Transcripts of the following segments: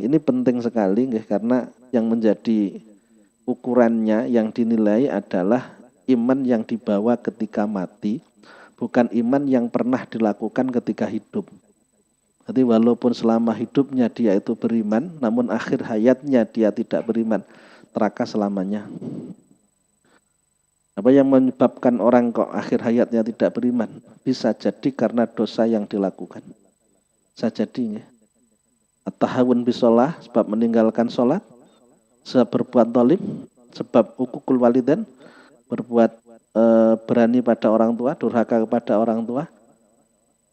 Ini penting sekali nggih, karena yang menjadi ukurannya yang dinilai adalah iman yang dibawa ketika mati, bukan iman yang pernah dilakukan ketika hidup. Jadi walaupun selama hidupnya dia itu beriman, namun akhir hayatnya dia tidak beriman, neraka selamanya. Apa yang menyebabkan orang kok akhir hayatnya tidak beriman? Bisa jadi karena dosa yang dilakukan. Bisa jadi. At-tahawun bisolah, sebab meninggalkan sholat, sebab berbuat zalim, sebab ukukul walidain, berbuat berani pada orang tua, durhaka kepada orang tua,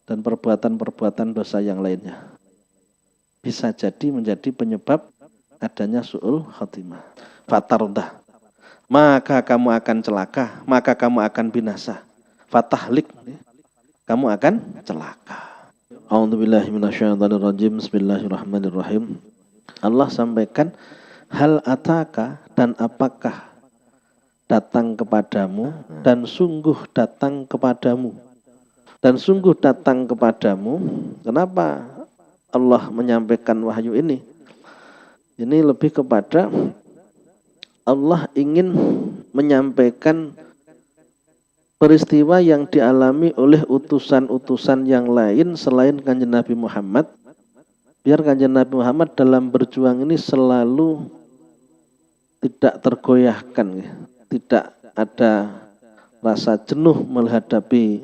dan perbuatan-perbuatan dosa yang lainnya. Bisa jadi menjadi penyebab adanya su'ul khotimah. Fatardah, maka kamu akan celaka, maka kamu akan binasa. Fatahlik, kamu akan celaka. A'udzubillahi minasyaitonirrajim. Bismillahirrahmanirrahim. Allah sampaikan, hal ataka, dan apakah datang kepadamu, dan sungguh datang kepadamu. Dan sungguh datang kepadamu. Kenapa Allah menyampaikan wahyu ini? Ini lebih kepada Allah ingin menyampaikan peristiwa yang dialami oleh utusan-utusan yang lain selain Kanjeng Nabi Muhammad, biar Kanjeng Nabi Muhammad dalam berjuang ini selalu tidak tergoyahkan, tidak ada rasa jenuh menghadapi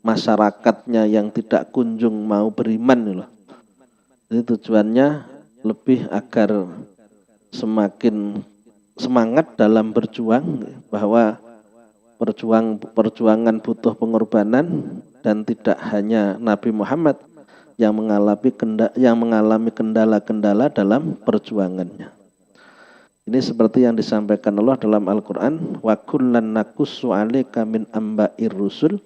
masyarakatnya yang tidak kunjung mau beriman. Jadi tujuannya lebih agar semakin semangat dalam berjuang, bahwa perjuangan butuh pengorbanan, dan tidak hanya Nabi Muhammad yang mengalami kendala-kendala dalam perjuangannya. Ini seperti yang disampaikan Allah dalam Al-Quran, wa kullan naqussu 'alaika min amba'ir rusul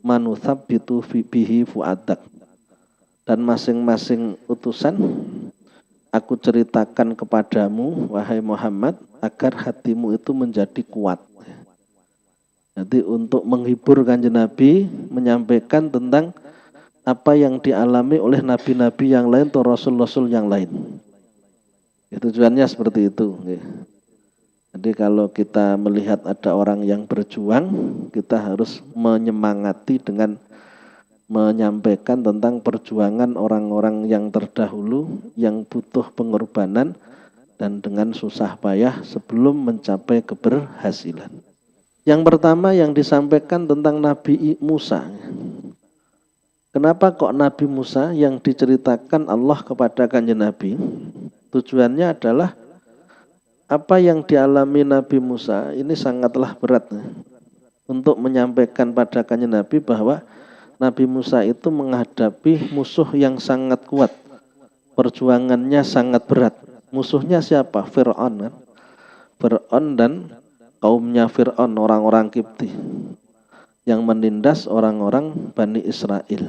ma nuthabbitu bihi fu'adak. Dan masing-masing utusan aku ceritakan kepadamu, wahai Muhammad, agar hatimu itu menjadi kuat. Jadi untuk menghibur Kanjeng Nabi, menyampaikan tentang apa yang dialami oleh nabi-nabi yang lain atau rasul-rasul yang lain. Tujuannya seperti itu. Jadi kalau kita melihat ada orang yang berjuang, kita harus menyemangati dengan menyampaikan tentang perjuangan orang-orang yang terdahulu yang butuh pengorbanan dan dengan susah payah sebelum mencapai keberhasilan. Yang pertama yang disampaikan tentang Nabi Musa. Kenapa kok Nabi Musa yang diceritakan Allah kepada Kanjeng Nabi? Tujuannya adalah apa yang dialami Nabi Musa ini sangatlah berat untuk menyampaikan pada Kanjeng Nabi bahwa Nabi Musa itu menghadapi musuh yang sangat kuat. Perjuangannya sangat berat. Musuhnya siapa? Fir'aun. Fir'aun dan kaumnya Fir'aun, orang-orang Kipti yang menindas orang-orang Bani Israel.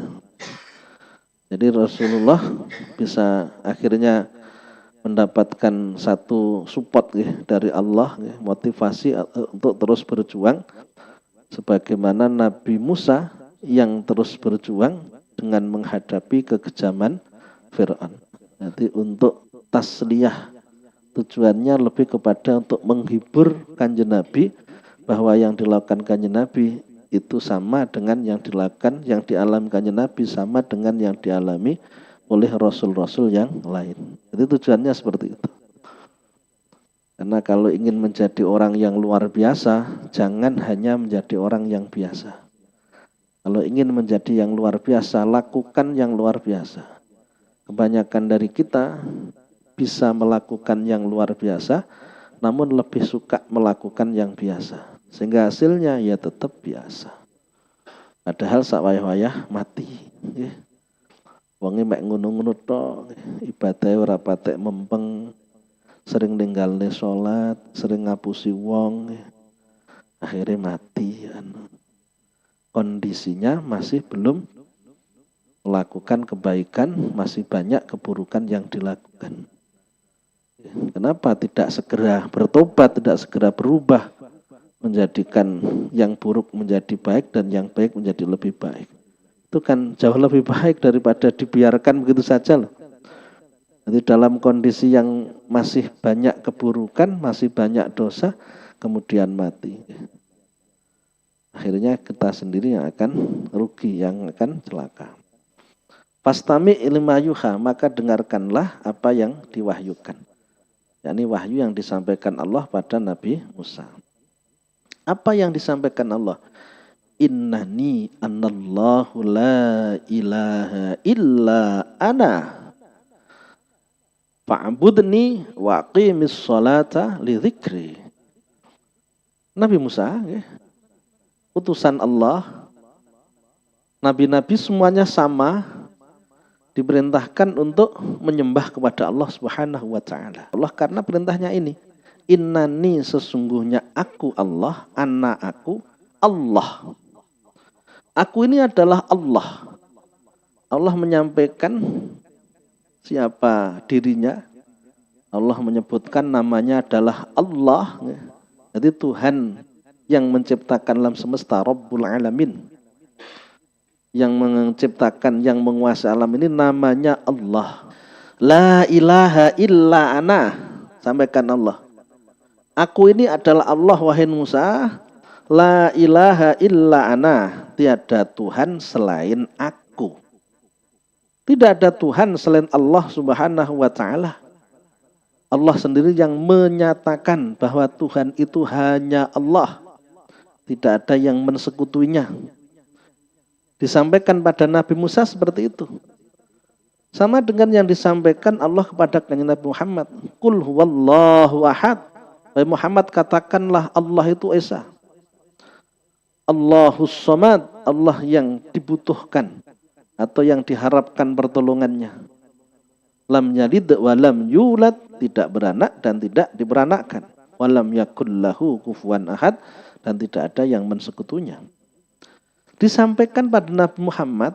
Jadi Rasulullah bisa akhirnya mendapatkan satu support dari Allah, motivasi untuk terus berjuang, sebagaimana Nabi Musa yang terus berjuang dengan menghadapi kekejaman Fir'aun. Jadi untuk tasliyah, tujuannya lebih kepada untuk menghibur Kanjeng Nabi bahwa yang dilakukan Kanjeng Nabi itu sama dengan yang dialami Kanjeng Nabi, sama dengan yang dialami oleh rasul-rasul yang lain. Jadi tujuannya seperti itu. Karena kalau ingin menjadi orang yang luar biasa, jangan hanya menjadi orang yang biasa. Kalau ingin menjadi yang luar biasa, lakukan yang luar biasa. Kebanyakan dari kita bisa melakukan yang luar biasa, namun lebih suka melakukan yang biasa, sehingga hasilnya ya tetap biasa. Padahal sak wayah-wayah mati. Wonge mek ngono-ngono tok, ibadahe ora patek mempeng, sering ninggalne salat, sering ngapusi wong, akhirnya mati. Kondisinya masih belum melakukan kebaikan, masih banyak keburukan yang dilakukan. Kenapa tidak segera bertobat, tidak segera berubah, menjadikan yang buruk menjadi baik dan yang baik menjadi lebih baik? Itu kan jauh lebih baik daripada dibiarkan begitu saja loh. Jadi dalam kondisi yang masih banyak keburukan, masih banyak dosa, kemudian mati. Akhirnya kita sendiri yang akan rugi, yang akan celaka. Fastami ilma yuha, maka dengarkanlah apa yang diwahyukan. yakni wahyu yang disampaikan Allah pada Nabi Musa. Apa yang disampaikan Allah? Innani anallahu la ilaha illa ana fa'budni wa aqimis sholata li dzikri. Nabi Musa, utusan Allah, nabi-nabi semuanya sama, diperintahkan untuk menyembah kepada Allah Subhanahu wa taala. Allah karena perintahnya ini, innani sesungguhnya aku Allah, ana aku Allah. Aku ini adalah Allah. Allah menyampaikan siapa dirinya. Allah menyebutkan namanya adalah Allah. Jadi Tuhan yang menciptakan alam semesta, Rabbul Alamin. Yang menciptakan, yang menguasai alam ini namanya Allah. La ilaha illa ana. Sampaikan Allah. Aku ini adalah Allah, wahai Musa. La ilaha illa ana. Tiada Tuhan selain aku. Tidak ada Tuhan selain Allah Subhanahu wa ta'ala. Allah sendiri yang menyatakan bahwa Tuhan itu hanya Allah. Tidak ada yang mensekutuinya. Disampaikan pada Nabi Musa seperti itu. Sama dengan yang disampaikan Allah kepada Nabi Muhammad. Qul huwallahu ahad. Wahai Muhammad, katakanlah Allah itu Esa. Allahus samad. Allah yang dibutuhkan atau yang diharapkan pertolongannya. Lam yalid wa lam yulad, tidak beranak dan tidak diberanakkan. Walam yakul lahu kufuwan ahad, dan tidak ada yang mensekutunya. Disampaikan pada Nabi Muhammad,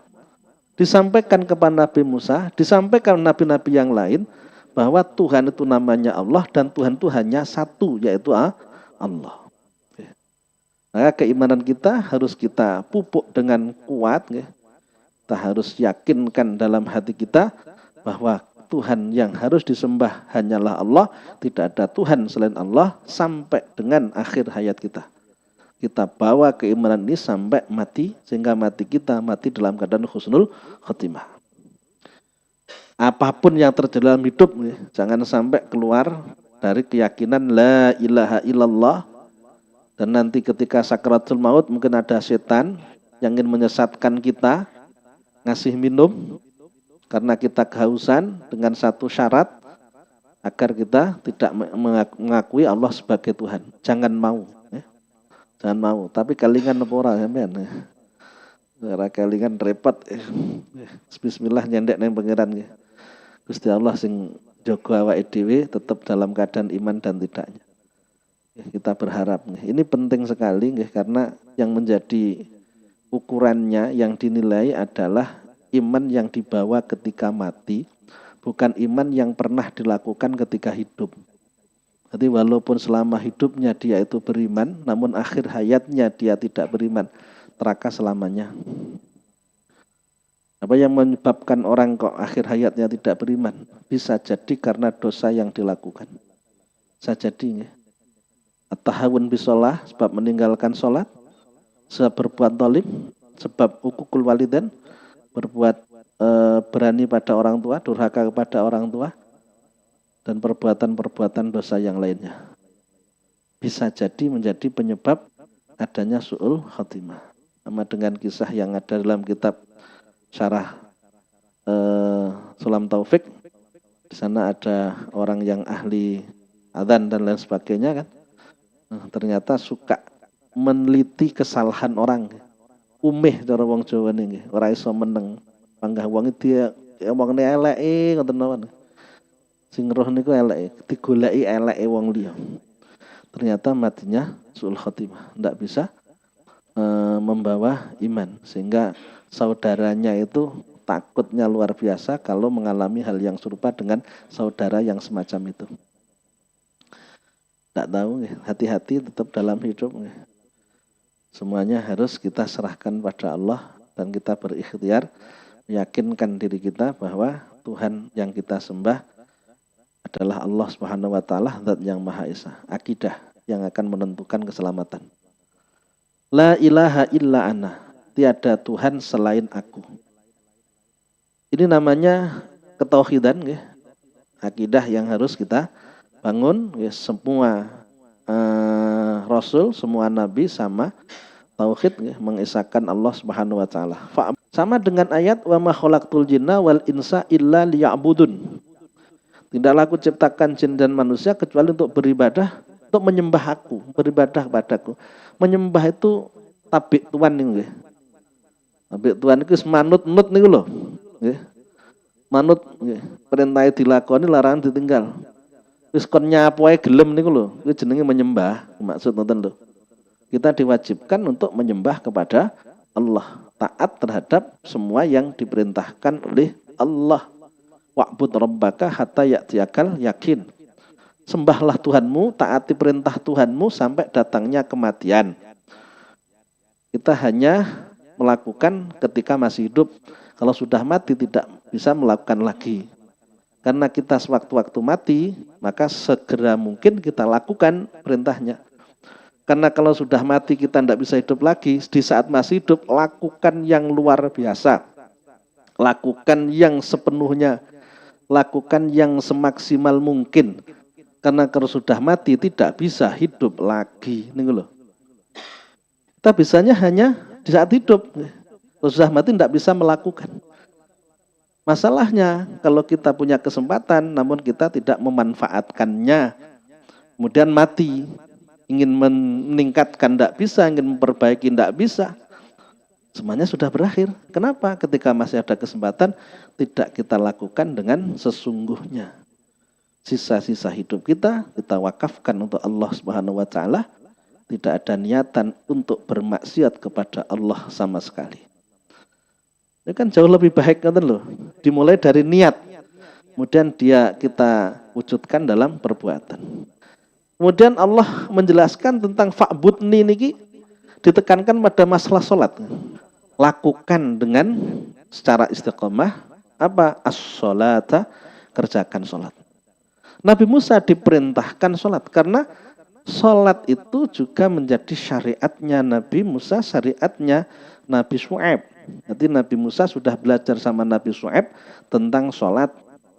disampaikan kepada Nabi Musa, disampaikan nabi-nabi yang lain bahwa Tuhan itu namanya Allah dan Tuhan itu hanya satu, yaitu Allah. Maka keimanan kita harus kita pupuk dengan kuat. Kita harus yakinkan dalam hati kita bahwa Tuhan yang harus disembah hanyalah Allah, tidak ada Tuhan selain Allah sampai dengan akhir hayat kita. Kita bawa keimanan ini sampai mati, sehingga mati kita mati dalam keadaan husnul khotimah. Apapun yang terjadi dalam hidup, jangan sampai keluar dari keyakinan la ilaha illallah. Dan nanti ketika sakaratul maut mungkin ada setan yang ingin menyesatkan kita, ngasih minum karena kita kehausan dengan satu syarat agar kita tidak mengakui Allah sebagai Tuhan. Jangan mau. Jangan mau, tapi kalingan nepora sampean. Ora kalingan repot. Bismillah nyendek nang pangeran nggih. Gusti Allah sing jaga awake dhewe tetap dalam keadaan iman dan tidaknya. Kita berharap ini penting sekali karena yang menjadi ukurannya yang dinilai adalah iman yang dibawa ketika mati, bukan iman yang pernah dilakukan ketika hidup. Jadi walaupun selama hidupnya dia itu beriman, namun akhir hayatnya dia tidak beriman, neraka selamanya. Apa yang menyebabkan orang kok akhir hayatnya tidak beriman? Bisa jadi karena dosa yang dilakukan. Bisa jadi at-tahawun bisolah, sebab meninggalkan sholat, sebab berbuat zalim, sebab ukukul walidain, berbuat berani pada orang tua, durhaka kepada orang tua, dan perbuatan-perbuatan dosa yang lainnya. Bisa jadi menjadi penyebab adanya su'ul khotimah. Sama dengan kisah yang ada dalam kitab Syarah Sulam Taufik. Di sana ada orang yang ahli adzan dan lain sebagainya kan. Ternyata suka meneliti kesalahan orang. Umeh cara wong Jawa niki, ora iso meneng. Panggah wong dia omongne eleke ngoten mawon. Sing roh niku eleke, digoleki eleke wong liya. Ternyata matinya su'ul khotimah, ndak bisa membawa iman, sehingga saudaranya itu takutnya luar biasa kalau mengalami hal yang serupa dengan saudara yang semacam itu. Tidak tahu, hati-hati tetap dalam hidup. Semuanya harus kita serahkan pada Allah dan kita berikhtiar, meyakinkan diri kita bahwa Tuhan yang kita sembah adalah Allah Subhanahu wa taala, zat yang Maha Esa. Akidah yang akan menentukan keselamatan. La ilaha illa ana, tiada Tuhan selain aku. Ini namanya ketauhidan, ya. Akidah yang harus kita bangun, ya. Semua Rasul, semua Nabi sama tauhid, ya, mengesahkan Allah Subhanahu wa taala. Sama dengan ayat wa ma khalaqtul jinna wal insa illa liya'budun. Tidaklah aku ciptakan jin dan manusia kecuali untuk beribadah, untuk menyembah aku, beribadah kepadaku. Menyembah itu tabik tuan niku nggih. Tabik tuan iku manut-nut niku lho, nggih. Manut nggih. Perintahe dilakoni, larangan ditinggal. Wis kon nyapu ae gelem niku lho, kuwi jenenge menyembah. Maksud ngoten lho. Kita diwajibkan untuk menyembah kepada Allah, taat terhadap semua yang diperintahkan oleh Allah. Wa'bud rabbaka hatta ya'tiyakal yakin. Sembahlah Tuhanmu, taati perintah Tuhanmu sampai datangnya kematian. Kita hanya melakukan ketika masih hidup. Kalau sudah mati tidak bisa melakukan lagi. Karena kita sewaktu-waktu mati, maka segera mungkin kita lakukan perintahnya. Karena kalau sudah mati kita tidak bisa hidup lagi, di saat masih hidup lakukan yang luar biasa. Lakukan yang sepenuhnya, lakukan yang semaksimal mungkin. Karena kalau sudah mati tidak bisa hidup lagi. Nih loh. Kita bisanya hanya di saat hidup. Kalau sudah mati tidak bisa melakukan. Masalahnya kalau kita punya kesempatan namun kita tidak memanfaatkannya, kemudian mati, ingin meningkatkan tidak bisa, ingin memperbaiki tidak bisa, semuanya sudah berakhir. Kenapa? Ketika masih ada kesempatan tidak kita lakukan dengan sesungguhnya. Sisa-sisa hidup kita wakafkan untuk Allah Subhanahu wa taala. Tidak ada niatan untuk bermaksiat kepada Allah sama sekali. Ini kan jauh lebih baik kan loh. Dimulai dari niat, kemudian kita wujudkan dalam perbuatan. Kemudian Allah menjelaskan tentang fa'budni niki ditekankan pada masalah sholat. Lakukan dengan secara istiqomah apa? As-sholata, kerjakan sholat. Nabi Musa diperintahkan sholat karena sholat itu juga menjadi syariatnya Nabi Musa, syariatnya Nabi Syu'aib. Jadi Nabi Musa sudah belajar sama Nabi Syu'aib tentang sholat,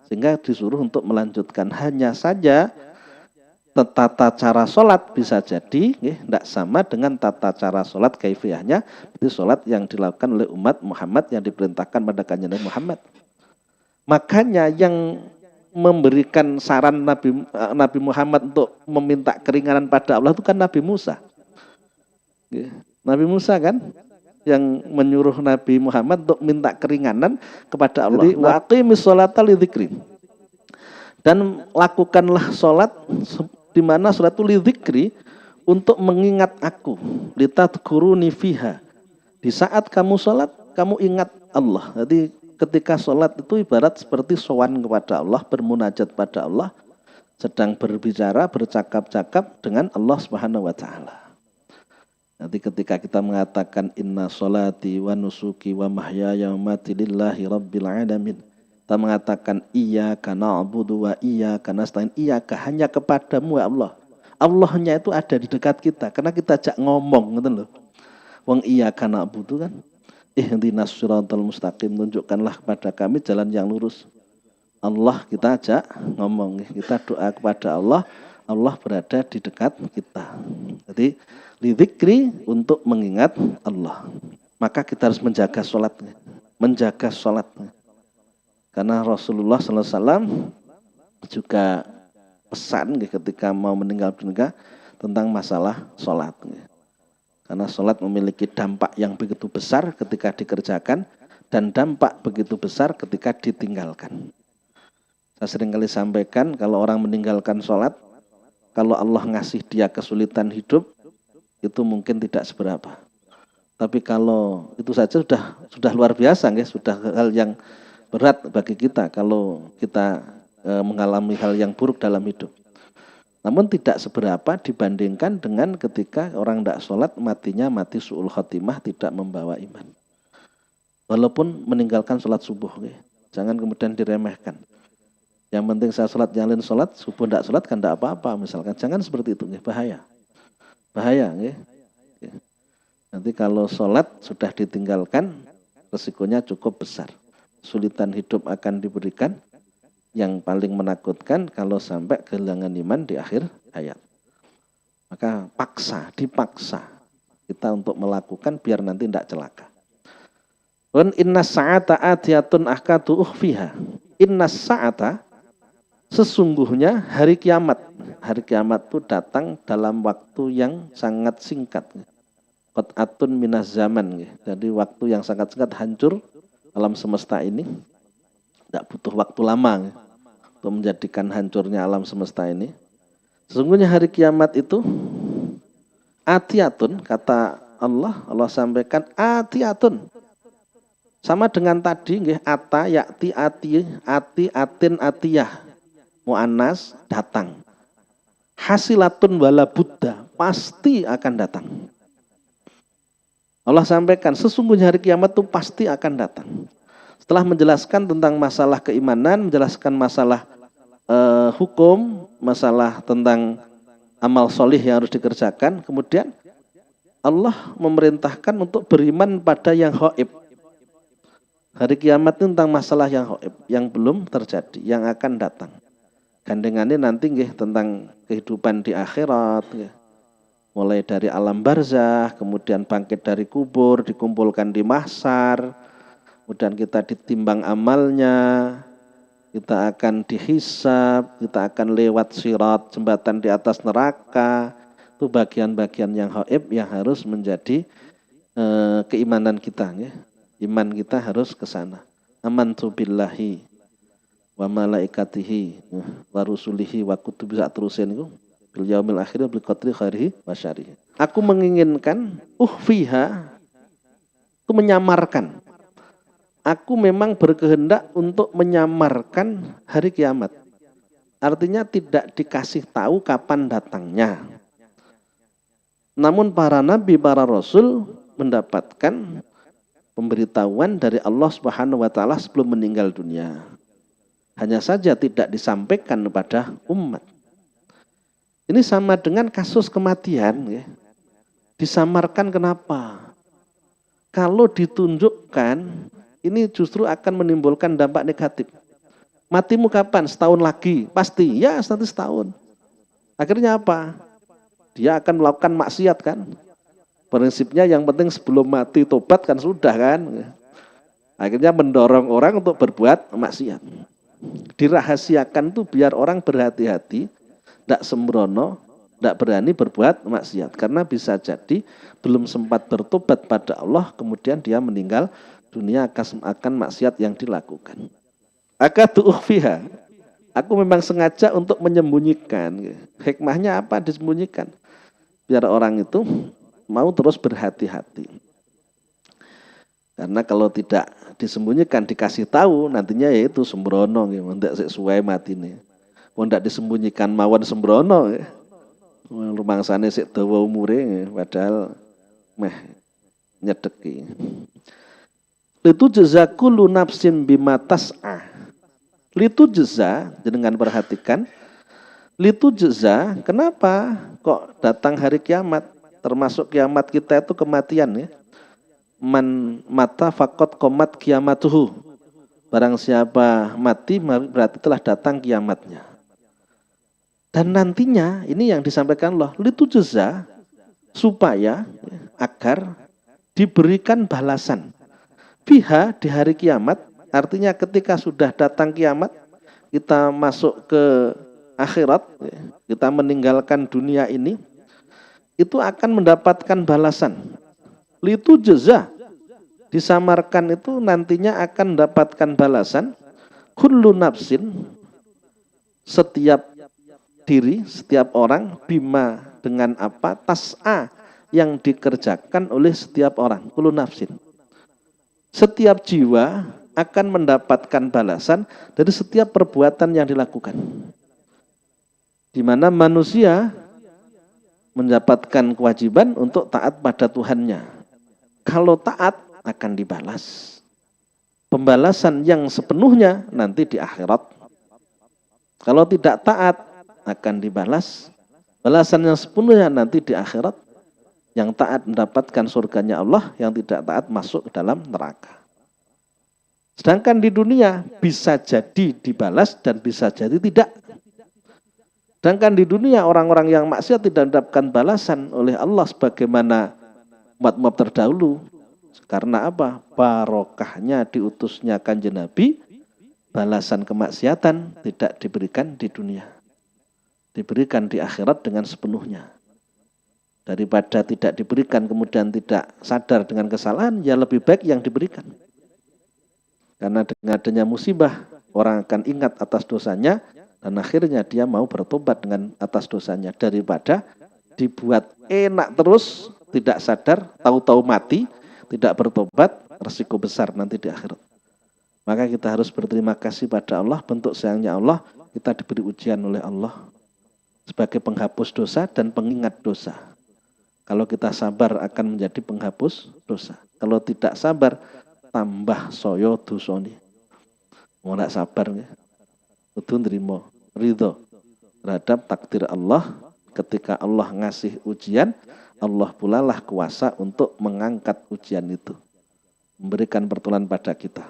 sehingga disuruh untuk melanjutkan. Hanya saja tata cara sholat bisa jadi tidak sama dengan tata cara sholat kaifiyahnya. Itu sholat yang dilakukan oleh umat Muhammad yang diperintahkan pada kanjeng Nabi Muhammad. Makanya yang memberikan saran Nabi Muhammad untuk meminta keringanan pada Allah itu kan Nabi Musa. Nabi Musa kan yang menyuruh Nabi Muhammad untuk minta keringanan kepada Allah. Jadi waqimis sholata lidzikri. Dan lakukanlah sholat, di mana sholat itu lidzikri, untuk mengingat aku, litadhkuruni fiha. Di saat kamu sholat, kamu ingat Allah. Jadi ketika sholat itu ibarat seperti sowan kepada Allah, bermunajat pada Allah, sedang berbicara, bercakap-cakap dengan Allah Subhanahu wa taala. Nanti ketika kita mengatakan inna sholati wa nusuki wa mahyaya wa mati lillahi rabbil alamin, kita mengatakan iyyaka na'budu wa iyyaka nasta'in, iyyaka hanya kepadamu ya Allah. Allahnya itu ada di dekat kita karena kita ajak ngomong gitu loh. Wong iyyaka na'budu kan, ihdinas siratal mustaqim, tunjukkanlah kepada kami jalan yang lurus. Allah kita ajak ngomong, kita doa kepada Allah, Allah berada di dekat kita. Jadi lidzikri, untuk mengingat Allah. Maka kita harus menjaga sholatnya, menjaga sholatnya. Karena Rasulullah SAW juga pesan ketika mau meninggal dunia tentang masalah sholat. Karena sholat memiliki dampak yang begitu besar ketika dikerjakan dan dampak begitu besar ketika ditinggalkan. Saya sering kali sampaikan kalau orang meninggalkan sholat, kalau Allah ngasih dia kesulitan hidup, itu mungkin tidak seberapa. Tapi kalau itu saja sudah luar biasa, sudah hal yang berat bagi kita kalau kita mengalami hal yang buruk dalam hidup. Namun tidak seberapa dibandingkan dengan ketika orang tidak sholat, matinya mati su'ul khotimah, tidak membawa iman. Walaupun meninggalkan sholat subuh, jangan kemudian diremehkan. Yang penting saya sholat, yang lain sholat, subuh tidak sholat kan tidak apa-apa misalkan. Jangan seperti itu, bahaya. Bahaya. Nanti kalau sholat sudah ditinggalkan, resikonya cukup besar. Kesulitan hidup akan diberikan. Yang paling menakutkan kalau sampai kehilangan iman di akhir hayat. Maka dipaksa kita untuk melakukan biar nanti tidak celaka. Inna sa'ata atiyatun ahkatu ukhfiha. Inna sa'ata, sesungguhnya hari kiamat. Hari kiamat itu datang dalam waktu yang sangat singkat. Qat'atun minaz zaman. Jadi waktu yang sangat singkat hancur alam semesta ini. Tidak butuh waktu lama untuk menjadikan hancurnya alam semesta ini. Sesungguhnya hari kiamat itu atiyatun, kata Allah sampaikan atiyatun. Sama dengan tadi nggih, ata yakti ati atin atiyah. Mu'annas datang. Hasilatun wala buddha, pasti akan datang. Allah sampaikan sesungguhnya hari kiamat itu pasti akan datang. Setelah menjelaskan tentang masalah keimanan, menjelaskan masalah hukum, masalah tentang amal solih yang harus dikerjakan, kemudian Allah memerintahkan untuk beriman pada yang ghaib. Hari kiamat itu tentang masalah yang ghaib, yang belum terjadi, yang akan datang. Gandengannya nanti nggih tentang kehidupan di akhirat, nggih. Mulai dari alam barzah, kemudian bangkit dari kubur, dikumpulkan di mahsyar, kemudian kita ditimbang amalnya, kita akan dihisab, kita akan lewat sirat, jembatan di atas neraka. Itu bagian-bagian yang ghaib yang harus menjadi keimanan kita, nggih. Iman kita harus ke sana. Amantu billahi wa malaikatihi wa rusulihi wa kutubi sak terusin iku bil yaumil akhir bil qadri khairihi wa syarrihi. Aku menginginkan fiha, itu menyamarkan. Aku memang berkehendak untuk menyamarkan hari kiamat. Artinya tidak dikasih tahu kapan datangnya. Namun para nabi, para rasul mendapatkan pemberitahuan dari Allah Subhanahu wa taala sebelum meninggal dunia. Hanya saja tidak disampaikan kepada umat. Ini sama dengan kasus kematian, ya. Disamarkan kenapa? Kalau ditunjukkan, ini justru akan menimbulkan dampak negatif. Matimu kapan? Setahun lagi. Pasti, ya nanti setahun. Akhirnya apa? Dia akan melakukan maksiat kan? Prinsipnya yang penting sebelum mati tobat kan sudah kan. Akhirnya mendorong orang untuk berbuat maksiat. Dirahasiakan tuh biar orang berhati-hati, tidak sembrono, tidak berani berbuat maksiat. Karena bisa jadi belum sempat bertobat pada Allah, kemudian dia meninggal dunia akan maksiat yang dilakukan. Akadu ukhfiha. Aku memang sengaja untuk menyembunyikan. Hikmahnya apa disembunyikan? Biar orang itu mau terus berhati-hati. Karena kalau tidak disembunyikan, dikasih tahu, nantinya yaitu sembrono, ndak sesuai matine. Mun ndak disembunyikan mawon sembrono, rumangsane sik dawa umure, padahal meh nyedeki. Litu jazakullu nafsin bima tas'a. Litu jaza, dengan perhatikan, litu jaza, kenapa kok datang hari kiamat? Termasuk kiamat kita itu kematian, ya. Man mata fakot komat kiamatuhu. Barang siapa mati berarti telah datang kiamatnya. Dan nantinya ini yang disampaikan Allah, litu jaza, supaya agar diberikan balasan. Biha di hari kiamat, artinya ketika sudah datang kiamat, kita masuk ke akhirat, kita meninggalkan dunia ini, itu akan mendapatkan balasan. Litu jaza, disamarkan itu nantinya akan mendapatkan balasan. Kullu nafsin, setiap diri, setiap orang, bima dengan apa, tas'a yang dikerjakan oleh setiap orang. Kullu nafsin, setiap jiwa akan mendapatkan balasan dari setiap perbuatan yang dilakukan. Di mana manusia mendapatkan kewajiban untuk taat pada Tuhannya. Kalau taat akan dibalas. Pembalasan yang sepenuhnya nanti di akhirat. Kalau tidak taat akan dibalas balasan yang sepenuhnya nanti di akhirat. Yang taat mendapatkan surganya Allah, yang tidak taat masuk ke dalam neraka. Sedangkan di dunia bisa jadi dibalas dan bisa jadi tidak. Sedangkan di dunia orang-orang yang maksiat tidak mendapatkan balasan oleh Allah sebagaimana umat-umat terdahulu. Karena apa? Barokahnya diutusnya Kanjeng Nabi, balasan kemaksiatan tidak diberikan di dunia. Diberikan di akhirat dengan sepenuhnya. Daripada tidak diberikan kemudian tidak sadar dengan kesalahan, ya lebih baik yang diberikan. Karena dengan adanya musibah, orang akan ingat atas dosanya, dan akhirnya dia mau bertobat dengan atas dosanya. Daripada dibuat enak terus, tidak sadar, tahu-tahu mati, tidak bertobat, resiko besar nanti di akhirat. Maka kita harus berterima kasih pada Allah, bentuk sayangnya Allah, kita diberi ujian oleh Allah sebagai penghapus dosa dan pengingat dosa. Kalau kita sabar akan menjadi penghapus dosa. Kalau tidak sabar, tambah soyo dosoni. Mau nak sabar ya? Kudu nrimo ridho terhadap takdir Allah. Ketika Allah ngasih ujian, Allah pula lah kuasa untuk mengangkat ujian itu, memberikan pertolongan pada kita.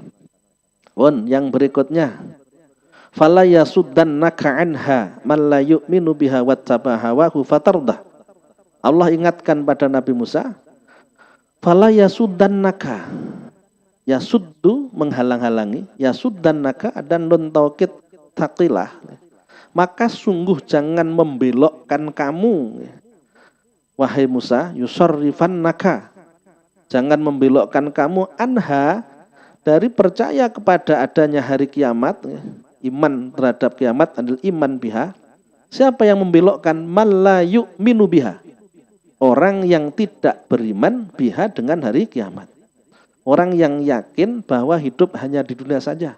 Yang berikutnya, fala yasuddannaka anha man la yu'minu biha wattaba'a hawahu fatardah. Allah ingatkan pada Nabi Musa, fala yasuddannaka, yasuddu menghalang-halangi, yasuddannaka dan nun taukid taqilah, maka sungguh jangan membelokkan kamu wahai Musa, yusarrifannaka, jangan membelokkan kamu anha, dari percaya kepada adanya hari kiamat, iman terhadap kiamat adalah iman biha. Siapa yang membelokkan? Man la yu'minu biha, orang yang tidak beriman biha dengan hari kiamat. Orang yang yakin bahwa hidup hanya di dunia saja.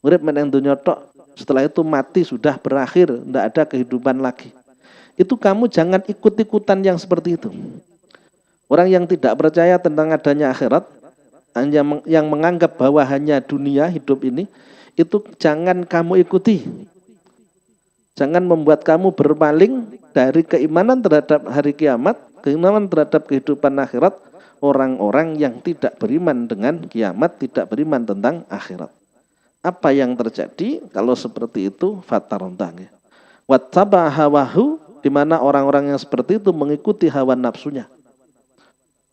Urip meneng dunia tok, setelah itu mati sudah berakhir, tidak ada kehidupan lagi. Itu kamu jangan ikut-ikutan yang seperti itu. Orang yang tidak percaya tentang adanya akhirat, yang menganggap bahwa hanya dunia hidup ini, itu jangan kamu ikuti. Jangan membuat kamu berpaling dari keimanan terhadap hari kiamat, keimanan terhadap kehidupan akhirat, orang-orang yang tidak beriman dengan kiamat, tidak beriman tentang akhirat. Apa yang terjadi kalau seperti itu? Fatarondang. Wattaba hawahu, di mana orang-orang yang seperti itu mengikuti hawa nafsunya.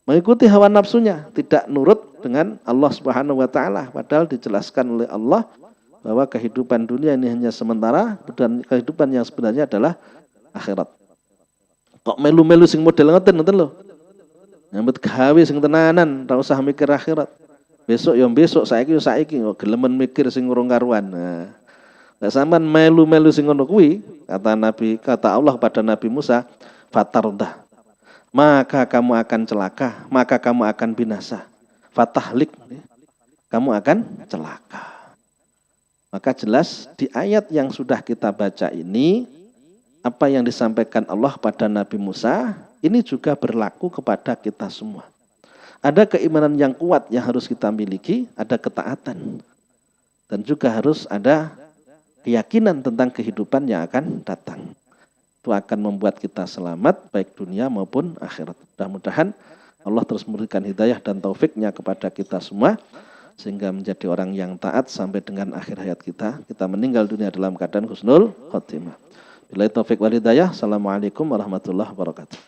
Mengikuti hawa nafsunya, tidak nurut dengan Allah Subhanahu wa taala, padahal dijelaskan oleh Allah bahwa kehidupan dunia ini hanya sementara dan kehidupan yang sebenarnya adalah akhirat. Kok melu-melu sing model ngoten lho. Nyambut gawe sing tenanan, ora usah mikir akhirat. Besok ya besok, saiki ya saiki, kok gelemen mikir sing urung karuan. Nah, nek sampean melu-melu sing ngono kuwi, kata Allah pada Nabi Musa, fatardah. Maka kamu akan celaka, maka kamu akan binasa. Fatahlik, kamu akan celaka. Maka jelas di ayat yang sudah kita baca ini, apa yang disampaikan Allah pada Nabi Musa, ini juga berlaku kepada kita semua. Ada keimanan yang kuat yang harus kita miliki, ada ketaatan. Dan juga harus ada keyakinan tentang kehidupan yang akan datang. Itu akan membuat kita selamat, baik dunia maupun akhirat. Mudah-mudahan Allah terus memberikan hidayah dan taufiknya kepada kita semua, sehingga menjadi orang yang taat sampai dengan akhir hayat kita. Kita meninggal dunia dalam keadaan husnul khotimah. Billahi taufik wal hidayah. Assalamualaikum warahmatullahi wabarakatuh.